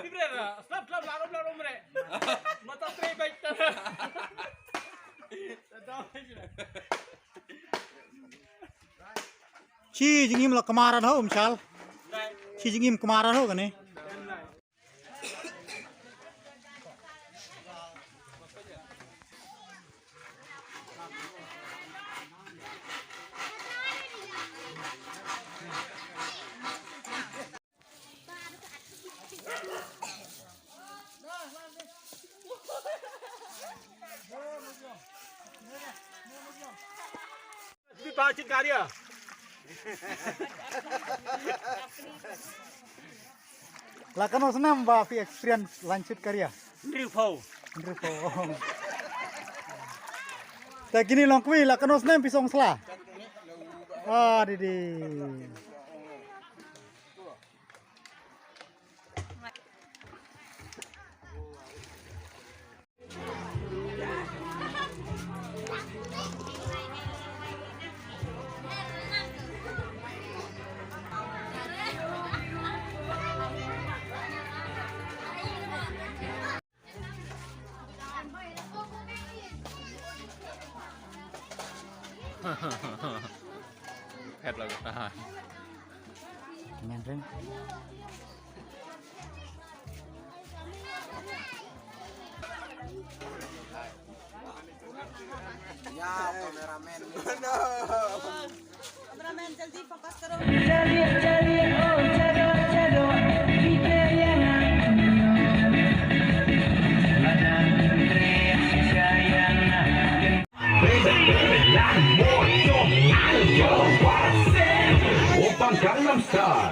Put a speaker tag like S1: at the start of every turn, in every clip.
S1: Libre stop laro mere. Mata tray bike ta.
S2: Chi jingim la kemaran ho misal. Chi jingim kemaran ho kane.
S1: Baca karya.
S2: Lakan osnam ba fi experience lanjut karya.
S1: Rifau.
S2: Tak gini longkui lakan osnam pisong sela. Ah didi.
S3: Pet lah kata.
S2: Kemen ren.
S4: Ya, kameramen.
S5: Kameramen jaldi fokus karo.
S6: Opang Gangnam Style.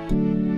S2: Thank you.